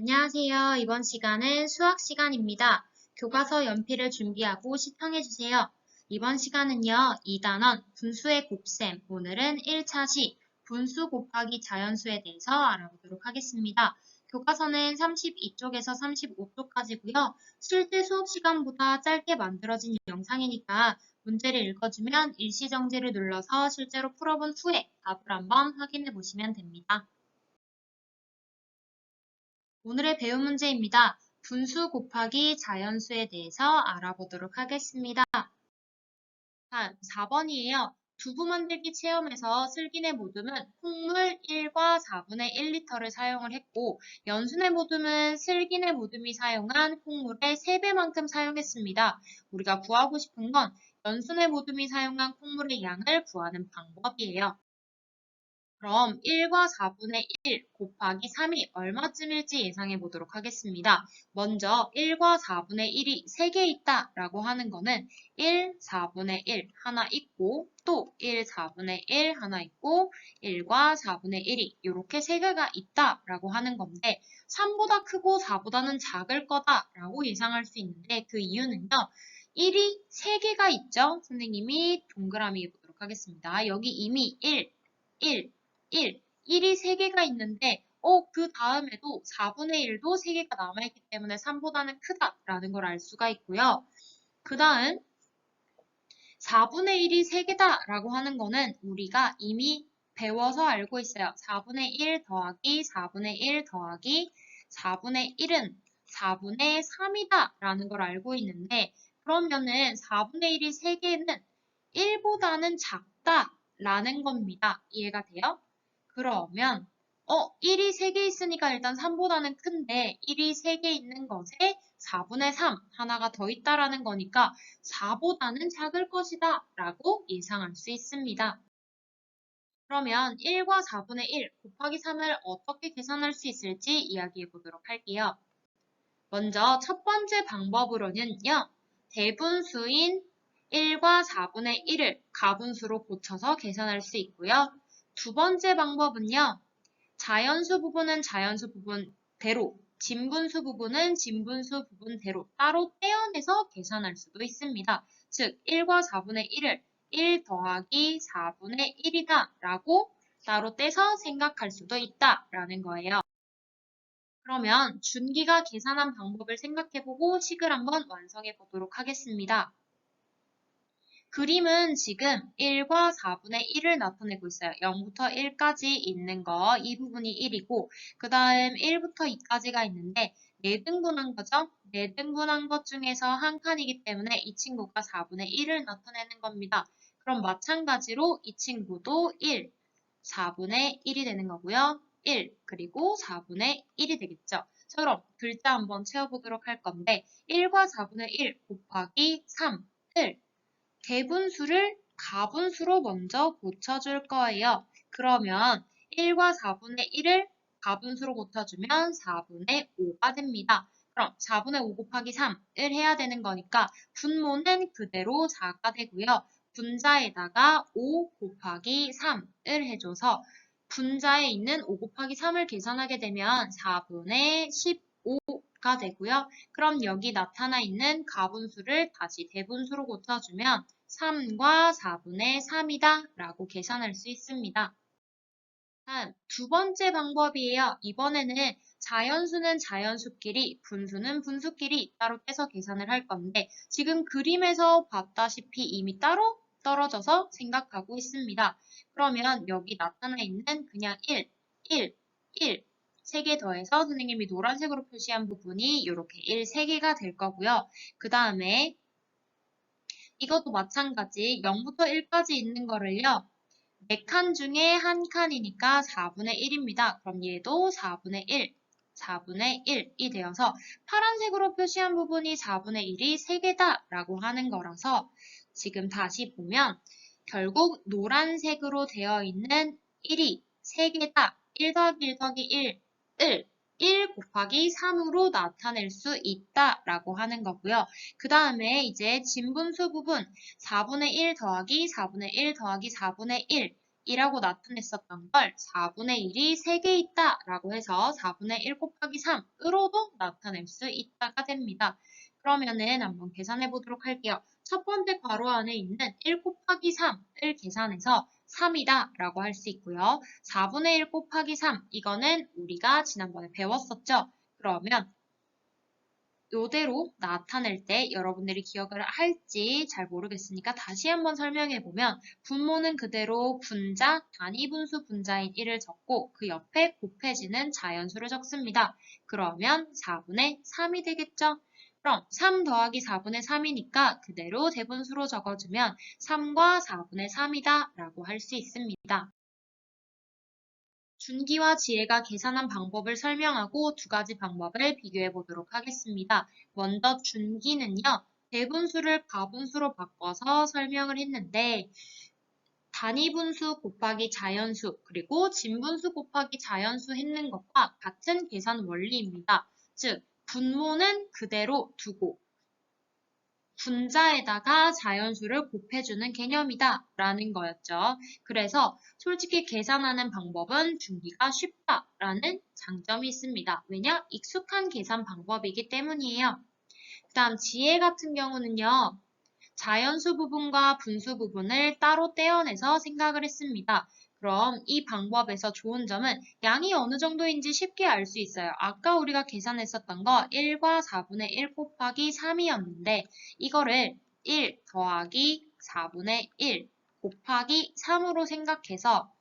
안녕하세요. 이번 시간은 수학 시간입니다. 교과서 연필을 준비하고 시청해주세요. 이번 시간은요, 2단원 분수의 곱셈, 오늘은 1차 시 분수 곱하기 자연수에 대해서 알아보도록 하겠습니다. 교과서는 32쪽에서 35쪽까지고요. 실제 수업 시간보다 짧게 만들어진 영상이니까 문제를 읽어주면 일시정지를 눌러서 실제로 풀어본 후에 답을 한번 확인해 보시면 됩니다. 오늘의 배운 문제입니다. 분수 곱하기 자연수에 대해서 알아보도록 하겠습니다. 다음 4번이에요. 두부 만들기 체험에서 슬기네 모듬은 콩물 1과 4분의 1리터를 사용을 했고 연순의 모듬은 슬기네 모듬이 사용한 콩물의 3배만큼 사용했습니다. 우리가 구하고 싶은 건 연순의 모듬이 사용한 콩물의 양을 구하는 방법이에요. 그럼 1과 4분의 1 곱하기 3이 얼마쯤일지 예상해 보도록 하겠습니다. 먼저 1과 4분의 1이 3개 있다 라고 하는 거는 1, 4분의 1 하나 있고 또 1, 4분의 1 하나 있고 1과 4분의 1이 이렇게 3개가 있다 라고 하는 건데 3보다 크고 4보다는 작을 거다 라고 예상할 수 있는데 그 이유는요. 1이 3개가 있죠. 선생님이 동그라미 해보도록 하겠습니다. 여기 이미 1, 1이 3개가 있는데 그 다음에도 4분의 1도 3개가 남아있기 때문에 3보다는 크다라는 걸 알 수가 있고요. 그 다음 4분의 1이 3개다 라고 하는 거는 우리가 이미 배워서 알고 있어요. 4분의 1 더하기 4분의 1 더하기 4분의 1은 4분의 3이다 라는 걸 알고 있는데 그러면은 4분의 1이 3개는 1보다는 작다 라는 겁니다. 이해가 돼요? 그러면 1이 3개 있으니까 일단 3보다는 큰데 1이 3개 있는 것에 4분의 3 하나가 더 있다라는 거니까 4보다는 작을 것이다 라고 예상할 수 있습니다. 그러면 1과 4분의 1 곱하기 3을 어떻게 계산할 수 있을지 이야기해 보도록 할게요. 먼저 첫 번째 방법으로는요. 대분수인 1과 4분의 1을 가분수로 고쳐서 계산할 수 있고요. 두 번째 방법은요. 자연수 부분은 자연수 부분대로, 진분수 부분은 진분수 부분대로 따로 떼어내서 계산할 수도 있습니다. 즉, 1과 4분의 1을 1 더하기 4분의 1이다 라고 따로 떼서 생각할 수도 있다 라는 거예요. 그러면 준기가 계산한 방법을 생각해보고 식을 한번 완성해 보도록 하겠습니다. 그림은 지금 1과 4분의 1을 나타내고 있어요. 0부터 1까지 있는 거, 이 부분이 1이고, 그 다음 1부터 2까지가 있는데, 4등분한 거죠? 4등분한 것 중에서 한 칸이기 때문에 이 친구가 4분의 1을 나타내는 겁니다. 그럼 마찬가지로 이 친구도 1, 4분의 1이 되는 거고요. 1, 그리고 4분의 1이 되겠죠. 자, 그럼 글자 한번 채워보도록 할 건데, 1과 4분의 1 곱하기 3, 1. 대분수를 가분수로 먼저 고쳐줄 거예요. 그러면 1과 4분의 1을 가분수로 고쳐주면 4분의 5가 됩니다. 그럼 4분의 5 곱하기 3을 해야 되는 거니까 분모는 그대로 4가 되고요. 분자에다가 5 곱하기 3을 해줘서 분자에 있는 5 곱하기 3을 계산하게 되면 4분의 15가 되고요. 그럼 여기 나타나 있는 가분수를 다시 대분수로 고쳐주면 3과 4분의 3이다 라고 계산할 수 있습니다. 다음 두 번째 방법이에요. 이번에는 자연수는 자연수끼리, 분수는 분수끼리 따로 떼서 계산을 할 건데 지금 그림에서 봤다시피 이미 따로 떨어져서 생각하고 있습니다. 그러면 여기 나타나 있는 그냥 1, 3개 더해서 선생님이 노란색으로 표시한 부분이 이렇게 1, 3개가 될 거고요. 그 다음에 이것도 마찬가지 0부터 1까지 있는 거를요. 4칸 중에 한 칸이니까 4분의 1입니다. 그럼 얘도 4분의 1이 되어서 파란색으로 표시한 부분이 4분의 1이 3개다 라고 하는 거라서 지금 다시 보면 결국 노란색으로 되어 있는 1이 3개다. 1 더하기 1 더하기 1 곱하기 3으로 나타낼 수 있다라고 하는 거고요. 그 다음에 이제 진분수 부분 4분의 1 더하기 4분의 1 더하기 4분의 1 2라고 나타냈었던 걸 4분의 1이 3개 있다 라고 해서 4분의 1 곱하기 3으로도 나타낼 수 있다가 됩니다. 그러면은 한번 계산해 보도록 할게요. 첫 번째 괄호 안에 있는 1 곱하기 3을 계산해서 3이다 라고 할 수 있고요. 4분의 1 곱하기 3 이거는 우리가 지난번에 배웠었죠. 그러면 이대로 나타낼 때 여러분들이 기억을 할지 잘 모르겠으니까 다시 한번 설명해 보면 분모는 그대로 분자, 단위 분수 분자인 1을 적고 그 옆에 곱해지는 자연수를 적습니다. 그러면 4분의 3이 되겠죠? 그럼 3 더하기 4분의 3이니까 그대로 대분수로 적어주면 3과 4분의 3이다 라고 할 수 있습니다. 준기와 지혜가 계산한 방법을 설명하고 두 가지 방법을 비교해 보도록 하겠습니다. 먼저 준기는요, 대분수를 가분수로 바꿔서 설명을 했는데 단위분수 곱하기 자연수 그리고 진분수 곱하기 자연수 했는 것과 같은 계산 원리입니다. 즉, 분모는 그대로 두고 분자에다가 자연수를 곱해주는 개념이다 라는 거였죠. 그래서 솔직히 계산하는 방법은 준기가 쉽다라는 장점이 있습니다. 왜냐? 익숙한 계산 방법이기 때문이에요. 그 다음 지혜 같은 경우는요. 자연수 부분과 분수 부분을 따로 떼어내서 생각을 했습니다. 그럼 이 방법에서 좋은 점은 양이 어느 정도인지 쉽게 알 수 있어요. 아까 우리가 계산했었던 거 1과 4분의 1 곱하기 3이었는데 이거를 1 더하기 4분의 1 곱하기 3으로 생각해서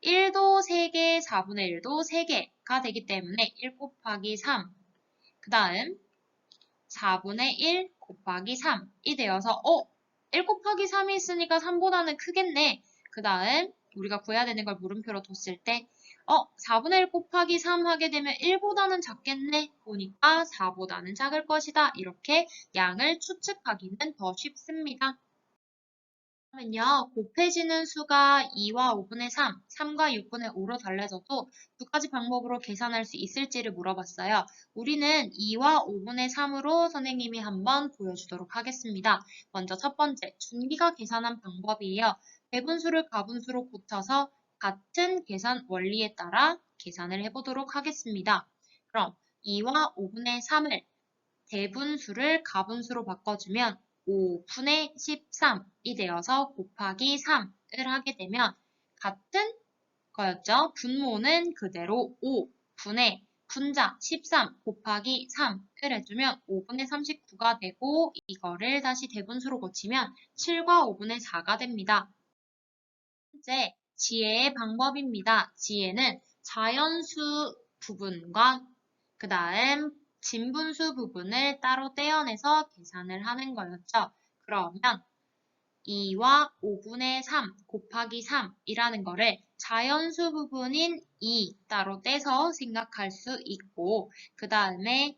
1도 3개, 4분의 1도 3개가 되기 때문에 1 곱하기 3, 그 다음 4분의 1 곱하기 3이 되어서 1 곱하기 3이 있으니까 3보다는 크겠네. 그 다음 우리가 구해야 되는 걸 물음표로 뒀을 때 4분의 1 곱하기 3 하게 되면 1보다는 작겠네. 보니까 4보다는 작을 것이다. 이렇게 양을 추측하기는 더 쉽습니다. 그러면요, 곱해지는 수가 2와 5분의 3, 3과 6분의 5로 달라져도 두 가지 방법으로 계산할 수 있을지를 물어봤어요. 우리는 2와 5분의 3으로 선생님이 한번 보여주도록 하겠습니다. 먼저 첫 번째, 준기가 계산한 방법이에요. 대분수를 가분수로 고쳐서 같은 계산 원리에 따라 계산을 해보도록 하겠습니다. 그럼 2와 5분의 3을 대분수를 가분수로 바꿔주면 5분의 13이 되어서 곱하기 3을 하게 되면 같은 거였죠. 분모는 그대로 5분의 분자 13 곱하기 3을 해주면 5분의 39가 되고 이거를 다시 대분수로 고치면 7과 5분의 4가 됩니다. 번째, 지혜의 방법입니다. 지혜는 자연수 부분과 그 다음 진분수 부분을 따로 떼어내서 계산을 하는 거였죠. 그러면 2와 5분의 3 곱하기 3이라는 거를 자연수 부분인 2 따로 떼서 생각할 수 있고 그 다음에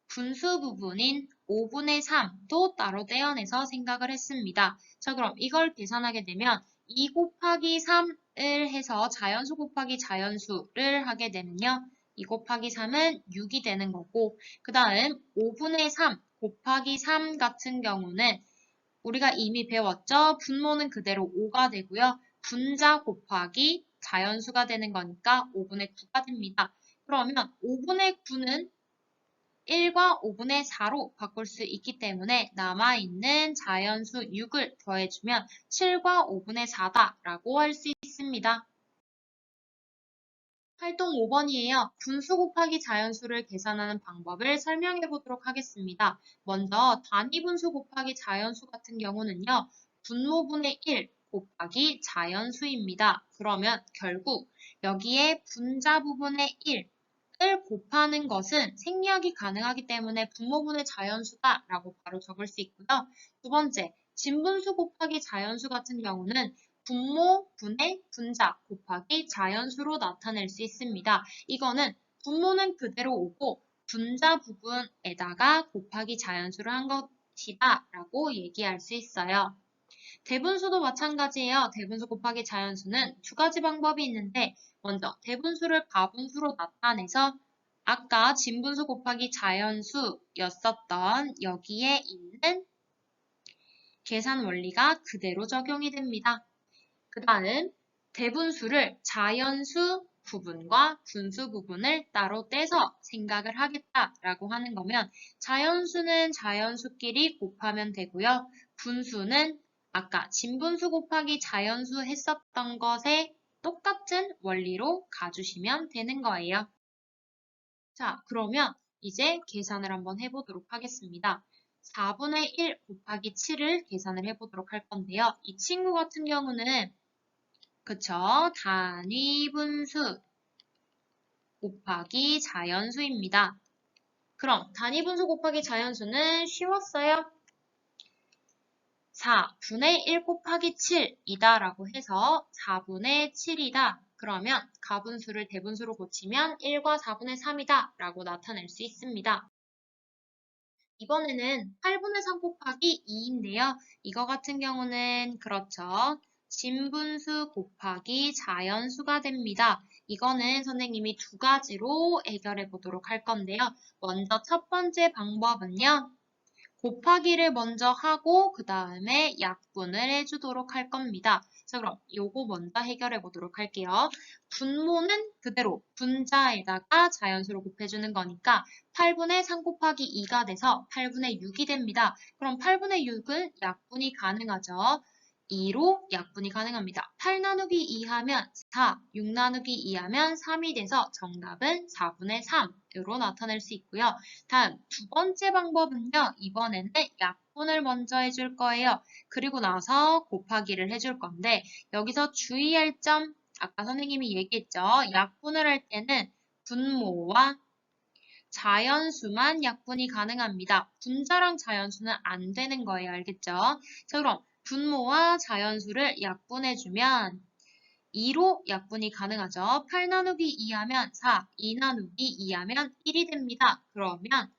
분수 부분인 5분의 3도 따로 떼어내서 생각을 했습니다. 자, 그럼 이걸 계산하게 되면 2 곱하기 3을 해서 자연수 곱하기 자연수를 하게 되면요. 2 곱하기 3은 6이 되는 거고 그 다음 5분의 3 곱하기 3 같은 경우는 우리가 이미 배웠죠? 분모는 그대로 5가 되고요. 분자 곱하기 자연수가 되는 거니까 5분의 9가 됩니다. 그러면 5분의 9는 1과 5분의 4로 바꿀 수 있기 때문에 남아있는 자연수 6을 더해주면 7과 5분의 4다라고 할 수 있습니다. 활동 5번이에요. 분수 곱하기 자연수를 계산하는 방법을 설명해 보도록 하겠습니다. 먼저 단위 분수 곱하기 자연수 같은 경우는요. 분모분의 1 곱하기 자연수입니다. 그러면 결국 여기에 분자 부분의 1 을 곱하는 것은 생략이 가능하기 때문에 분모분의 자연수다라고 바로 적을 수 있고요. 두 번째, 진분수 곱하기 자연수 같은 경우는 분모분의 분자 곱하기 자연수로 나타낼 수 있습니다. 이거는 분모는 그대로 오고 분자 부분에다가 곱하기 자연수를 한 것이다 라고 얘기할 수 있어요. 대분수도 마찬가지예요. 대분수 곱하기 자연수는 두 가지 방법이 있는데 먼저 대분수를 가분수로 나타내서 아까 진분수 곱하기 자연수였었던 여기에 있는 계산 원리가 그대로 적용이 됩니다. 그 다음 대분수를 자연수 부분과 분수 부분을 따로 떼서 생각을 하겠다라고 하는 거면 자연수는 자연수끼리 곱하면 되고요. 분수는 아까 진분수 곱하기 자연수 했었던 것에 똑같은 원리로 가주시면 되는 거예요. 자, 그러면 이제 계산을 한번 해보도록 하겠습니다. 4분의 1 곱하기 7을 계산을 해보도록 할 건데요. 이 친구 같은 경우는 그쵸? 단위분수 곱하기 자연수입니다. 그럼 단위분수 곱하기 자연수는 쉬웠어요. 4분의 1 곱하기 7이다 라고 해서 4분의 7이다. 그러면 가분수를 대분수로 고치면 1과 4분의 3이다 라고 나타낼 수 있습니다. 이번에는 8분의 3 곱하기 2인데요. 이거 같은 경우는 그렇죠. 진분수 곱하기 자연수가 됩니다. 이거는 선생님이 두 가지로 해결해 보도록 할 건데요. 먼저 첫 번째 방법은요. 곱하기를 먼저 하고 그 다음에 약분을 해주도록 할 겁니다. 자, 그럼 요거 먼저 해결해 보도록 할게요. 분모는 그대로 분자에다가 자연수로 곱해주는 거니까 8분의 3 곱하기 2가 돼서 8분의 6이 됩니다. 그럼 8분의 6은 약분이 가능하죠. 2로 약분이 가능합니다. 8 나누기 2 하면 4, 6 나누기 2 하면 3이 돼서 정답은 4분의 3으로 나타낼 수 있고요. 다음 두 번째 방법은요. 이번에는 약분을 먼저 해줄 거예요. 그리고 나서 곱하기를 해줄 건데 여기서 주의할 점 아까 선생님이 얘기했죠. 약분을 할 때는 분모와 자연수만 약분이 가능합니다. 분자랑 자연수는 안 되는 거예요. 알겠죠? 자, 그럼 분모와 자연수를 약분해주면 2로 약분이 가능하죠. 8 나누기 2 하면 4, 2 나누기 2 하면 1이 됩니다. 그러면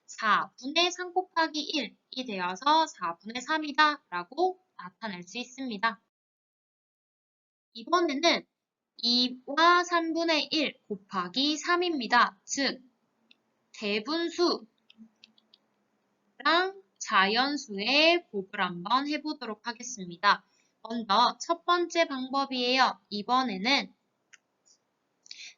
4분의 3 곱하기 1이 되어서 4분의 3이다 라고 나타낼 수 있습니다. 이번에는 2와 3분의 1 곱하기 3입니다. 즉 대분수랑 자연수의 곱을 한번 해보도록 하겠습니다. 먼저 첫 번째 방법이에요. 이번에는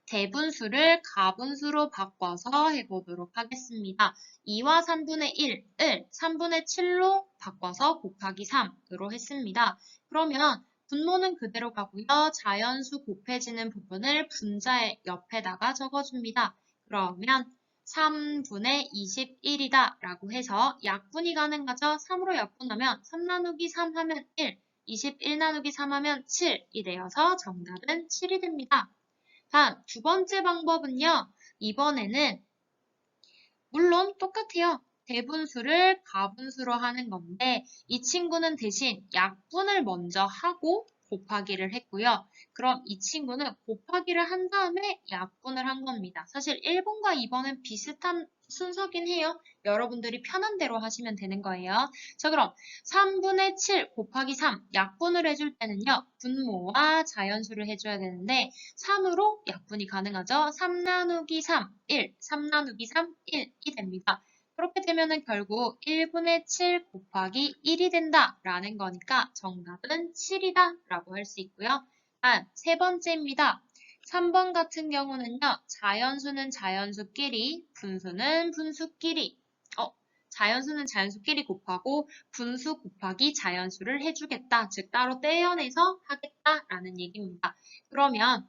대분수를 가분수로 바꿔서 해보도록 하겠습니다. 2와 3분의 1을 3분의 7로 바꿔서 곱하기 3으로 했습니다. 그러면 분모는 그대로 가고요. 자연수 곱해지는 부분을 분자의 옆에다가 적어줍니다. 그러면 3분의 21이다 라고 해서 약분이 가능하죠. 3으로 약분하면 3 나누기 3 하면 1, 21 나누기 3 하면 7이 되어서 정답은 7이 됩니다. 다음 두 번째 방법은요. 이번에는 물론 똑같아요. 대분수를 가분수로 하는 건데 이 친구는 대신 약분을 먼저 하고 곱하기를 했고요. 그럼 이 친구는 곱하기를 한 다음에 약분을 한 겁니다. 사실 1번과 2번은 비슷한 순서긴 해요. 여러분들이 편한 대로 하시면 되는 거예요. 자, 그럼 3분의 7 곱하기 3 약분을 해줄 때는요. 분모와 자연수를 해줘야 되는데 3으로 약분이 가능하죠. 3 나누기 3, 1, 3 나누기 3, 1이 됩니다. 그렇게 되면은 결국 1분의 7 곱하기 1이 된다라는 거니까 정답은 7이다 라고 할 수 있고요. 다음 세 번째입니다. 3번 같은 경우는요. 자연수는 자연수끼리, 분수는 분수끼리 자연수는 자연수끼리 곱하고 분수 곱하기 자연수를 해주겠다. 즉 따로 떼어내서 하겠다라는 얘기입니다. 그러면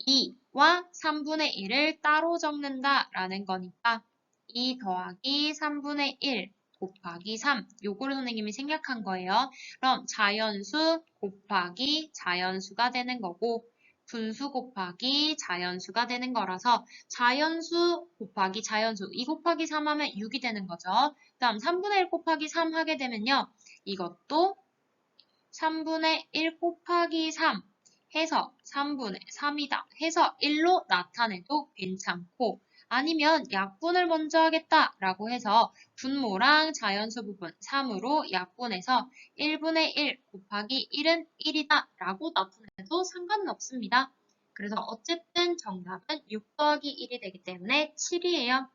2와 3분의 1을 따로 적는다라는 거니까 2 더하기 3분의 1 곱하기 3 요거를 선생님이 생략한 거예요. 그럼 자연수 곱하기 자연수가 되는 거고 분수 곱하기 자연수가 되는 거라서 자연수 곱하기 자연수 2 곱하기 3 하면 6이 되는 거죠. 다음 3분의 1 곱하기 3 하게 되면요. 이것도 3분의 1 곱하기 3 해서 3분의 3이다 해서 1로 나타내도 괜찮고 아니면 약분을 먼저 하겠다라고 해서 분모랑 자연수 부분 3으로 약분해서 1분의 1 곱하기 1은 1이다 라고 나타내도 상관은 없습니다. 그래서 어쨌든 정답은 6 더하기 1이 되기 때문에 7이에요.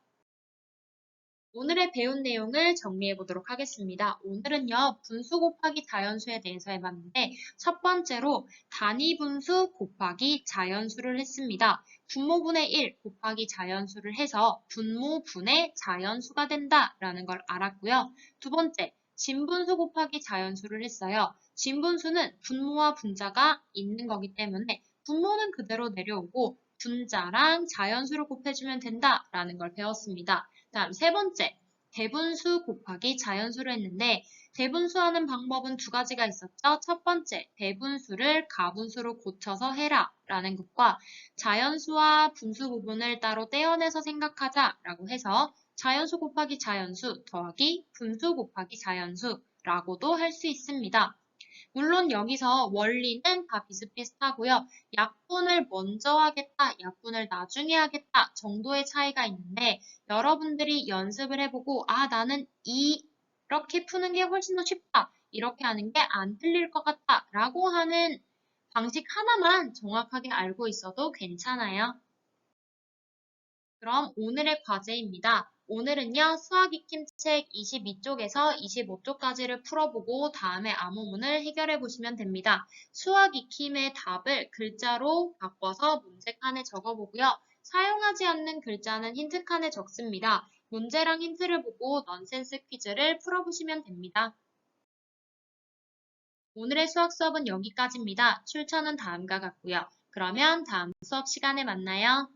오늘의 배운 내용을 정리해 보도록 하겠습니다. 오늘은요, 분수 곱하기 자연수에 대해서 해봤는데, 첫 번째로 단위 분수 곱하기 자연수를 했습니다. 분모분의 1 곱하기 자연수를 해서 분모분의 자연수가 된다라는 걸 알았고요. 두 번째, 진분수 곱하기 자연수를 했어요. 진분수는 분모와 분자가 있는 거기 때문에 분모는 그대로 내려오고 분자랑 자연수를 곱해주면 된다라는 걸 배웠습니다. 다음 세 번째, 대분수 곱하기 자연수를 했는데 대분수하는 방법은 두 가지가 있었죠. 첫 번째, 대분수를 가분수로 고쳐서 해라 라는 것과 자연수와 분수 부분을 따로 떼어내서 생각하자 라고 해서 자연수 곱하기 자연수 더하기 분수 곱하기 자연수라고도 할 수 있습니다. 물론 여기서 원리는 다 비슷비슷하고요. 약분을 먼저 하겠다, 약분을 나중에 하겠다 정도의 차이가 있는데 여러분들이 연습을 해보고 나는 이렇게 푸는 게 훨씬 더 쉽다. 이렇게 하는 게 안 틀릴 것 같다. 라고 하는 방식 하나만 정확하게 알고 있어도 괜찮아요. 그럼 오늘의 과제입니다. 오늘은요, 수학 익힘 책 22쪽에서 25쪽까지를 풀어보고 다음에 암호문을 해결해 보시면 됩니다. 수학 익힘의 답을 글자로 바꿔서 문제칸에 적어보고요. 사용하지 않는 글자는 힌트칸에 적습니다. 문제랑 힌트를 보고 넌센스 퀴즈를 풀어보시면 됩니다. 오늘의 수학 수업은 여기까지입니다. 출처는 다음과 같고요. 그러면 다음 수업 시간에 만나요.